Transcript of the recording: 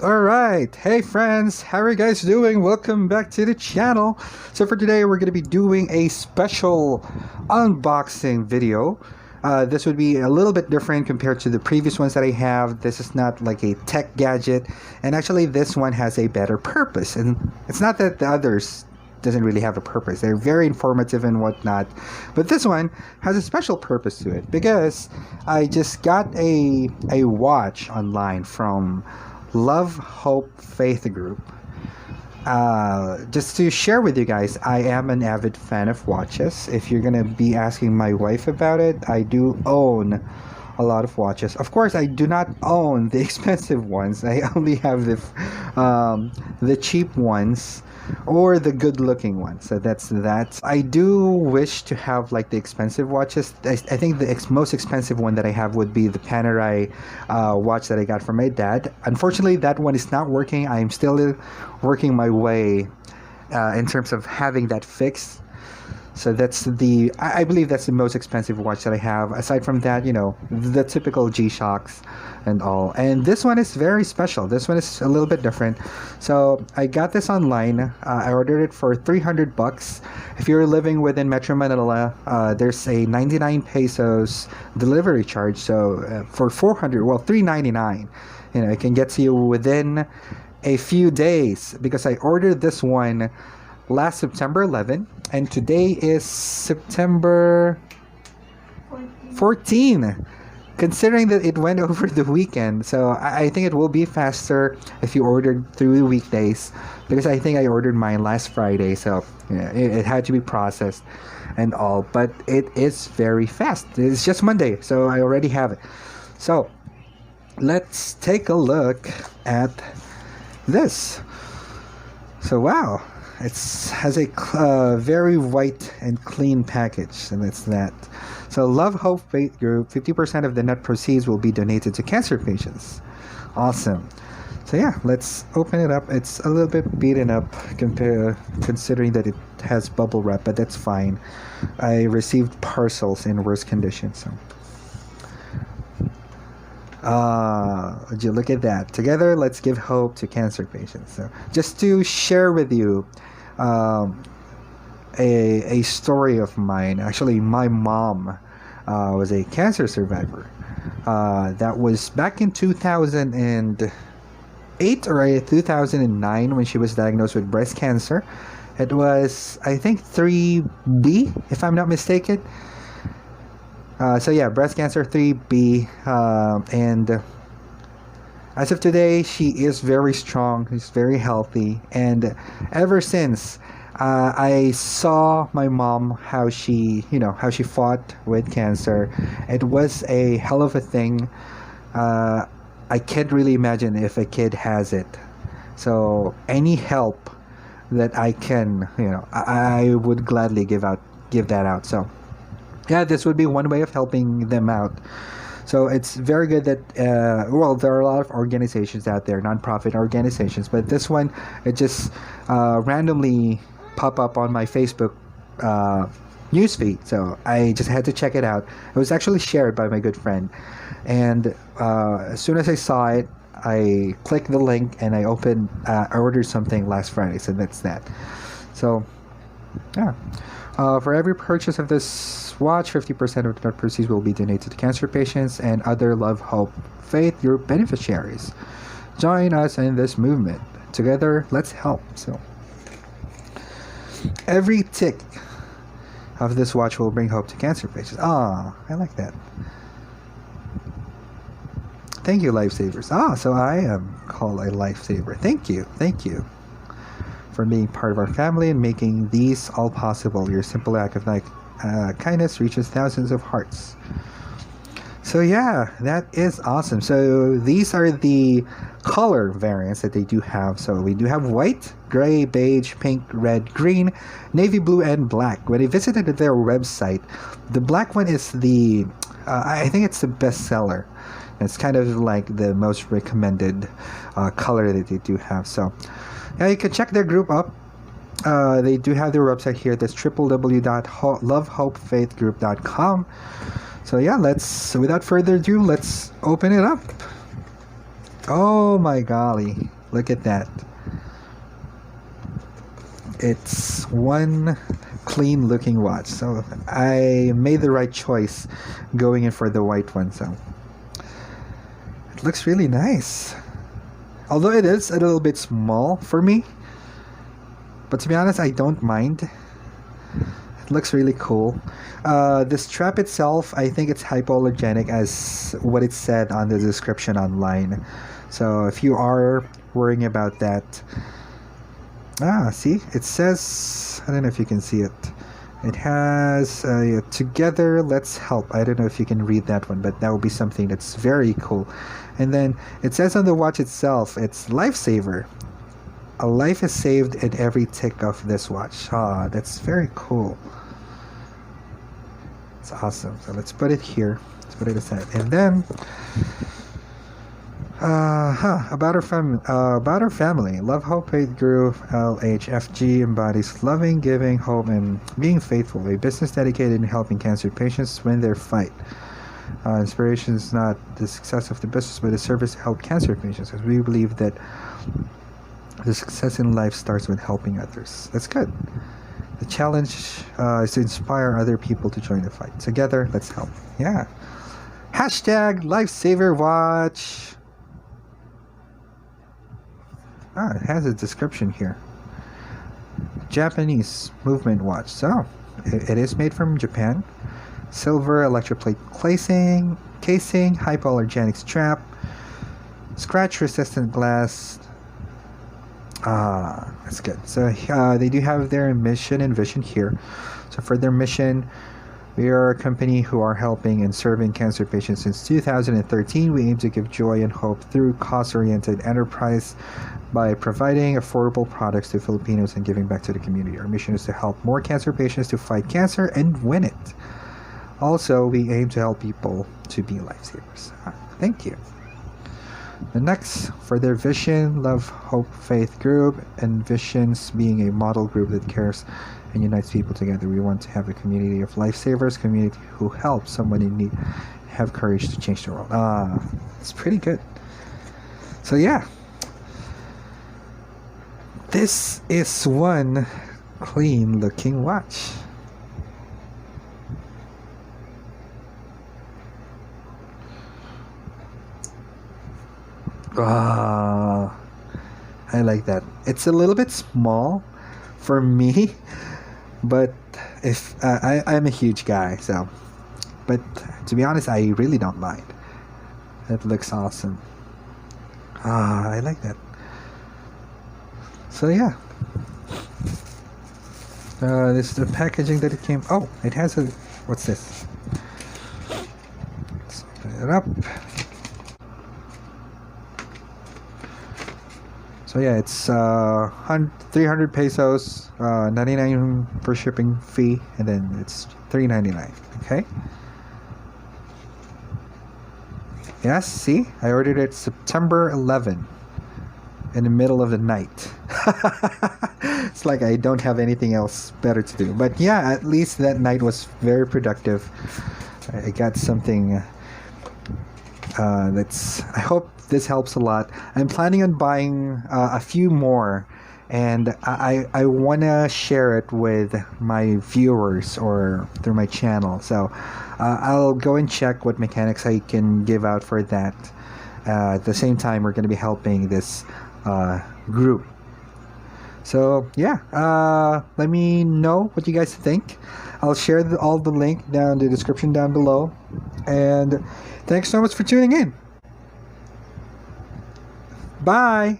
Alright, hey friends, how are you guys doing? Welcome back to the channel. So for today we're going to be doing a special unboxing video. This would be a little bit different compared to the previous ones that I have. This is not like a tech gadget, and actually this one has a better purpose. And it's not that the others doesn't really have a purpose. They're very informative and whatnot, but this one has a special purpose to it because I just got a watch online from LoveHopeFath Group. Just to share with you guys, I am an avid fan of watches. If you're gonna be asking my wife about it, I do own a lot of watches. Of course, I do not own the expensive ones. I only have the cheap ones or the good-looking ones. So that's that. I do wish to have like the expensive watches. I think the most expensive one that I have would be the Panerai watch that I got from my dad. Unfortunately, that one is not working. I am still working my way in terms of having that fixed. So that's I believe that's the most expensive watch that I have. Aside from that, you know, the typical G-Shocks and all. And this one is very special. This one is a little bit different. So I got this online. I ordered it for 300 bucks. If you're living within Metro Manila, there's a 99 pesos delivery charge. So for 400, well, 399, you know, it can get to you within a few days because I ordered this one last September 11, and today is September 14, considering that it went over the weekend. So I think it will be faster if you ordered through the weekdays, because I think I ordered mine last Friday, so yeah, it had to be processed and all, but it is very fast. It's just Monday, so I already have it. So let's take a look at this. So wow, it has a very white and clean package, and that's that. So LoveHopeFath Group, 50% of the net proceeds will be donated to cancer patients. Awesome. So yeah, let's open it up. It's a little bit beaten up considering that it has bubble wrap, but that's fine. I received parcels in worse condition, so. Would you look at that? Together, let's give hope to cancer patients. So, just to share with you a story of mine. Actually, my mom was a cancer survivor. That was back in 2008 or 2009 when she was diagnosed with breast cancer. It was, I think, 3B, if I'm not mistaken. So yeah, breast cancer 3B, and as of today, she is very strong. She's very healthy, and ever since I saw my mom how she fought with cancer, it was a hell of a thing. I can't really imagine if a kid has it. So any help that I can, I would gladly give that out. So. Yeah, this would be one way of helping them out. So it's very good that, well, there are a lot of organizations out there, nonprofit organizations, but this one, it just randomly pop up on my Facebook newsfeed. So I just had to check it out. It was actually shared by my good friend. And as soon as I saw it, I clicked the link and I ordered something last Friday. So that's that. So, yeah. For every purchase of this watch, 50% of the net proceeds will be donated to cancer patients and other LoveHopeFath Group beneficiaries. Join us in this movement. Together, let's help. So, every tick of this watch will bring hope to cancer patients. Ah, I like that. Thank you, lifesavers. So I am called a lifesaver. Thank you for being part of our family and making these all possible. Your simple act of kindness reaches thousands of hearts. So yeah, that is awesome. So these are the color variants that they do have. So we do have white, gray, beige, pink, red, green, navy blue, and black. When I visited their website, the black one is I think it's the best seller. It's kind of like the most recommended color that they do have. So yeah, you can check their group up. They do have their website here. That's www.lovehopefaithgroup.com. So yeah, without further ado, let's open it up. Oh my golly, look at that. It's one clean looking watch, so I made the right choice going in for the white one. So it looks really nice, although it is a little bit small for me, but to be honest, I don't mind. It looks really cool. The strap itself, I think it's hypoallergenic as what it said on the description online. So if you are worrying about that, see, it says, I don't know if you can see it. It has together, let's help. I don't know if you can read that one, but that will be something that's very cool. And then it says on the watch itself, it's lifesaver. A life is saved in every tick of this watch. That's very cool. It's awesome. So let's put it here. Let's put it aside. And then about our family. LoveHopeFath Group, LHFG, embodies loving, giving, hope, and being faithful. A business dedicated in helping cancer patients win their fight. Inspiration is not the success of the business, but the service to help cancer patients, because we believe that the success in life starts with helping others. That's good. The challenge is to inspire other people to join the fight. Together, let's help. Yeah. Hashtag Lifesaver Watch. It has a description here. Japanese movement watch. So, it is made from Japan. Silver electroplate casing, hypoallergenic strap, scratch-resistant glass. That's good. So they do have their mission and vision here. So for their mission, we are a company who are helping and serving cancer patients since 2013. We aim to give joy and hope through cost-oriented enterprise by providing affordable products to Filipinos and giving back to the community. Our mission is to help more cancer patients to fight cancer and win it. Also, we aim to help people to be lifesavers. Thank you. The next, for their vision, LoveHopeFath Group envisions being a model group that cares and unites people together. We want to have a community of lifesavers, community who help someone in need, have courage to change the world. It's pretty good. So yeah, this is one clean looking watch. I like that. It's a little bit small for me, but if I'm a huge guy, so. But to be honest, I really don't mind. It looks awesome. I like that. So yeah, this is the packaging that it came. Oh, it has a. What's this? Let's open it up. So yeah, it's 300 pesos, 99 for shipping fee, and then it's $3.99. Okay. Yes, see, I ordered it September 11, in the middle of the night. It's like I don't have anything else better to do. But yeah, at least that night was very productive. I got something that's. I hope this helps a lot. I'm planning on buying a few more, and I want to share it with my viewers or through my channel. So I'll go and check what mechanics I can give out for that. At the same time, we're going to be helping this group. So yeah, let me know what you guys think. I'll share all the link down in the description down below. And thanks so much for tuning in. Bye.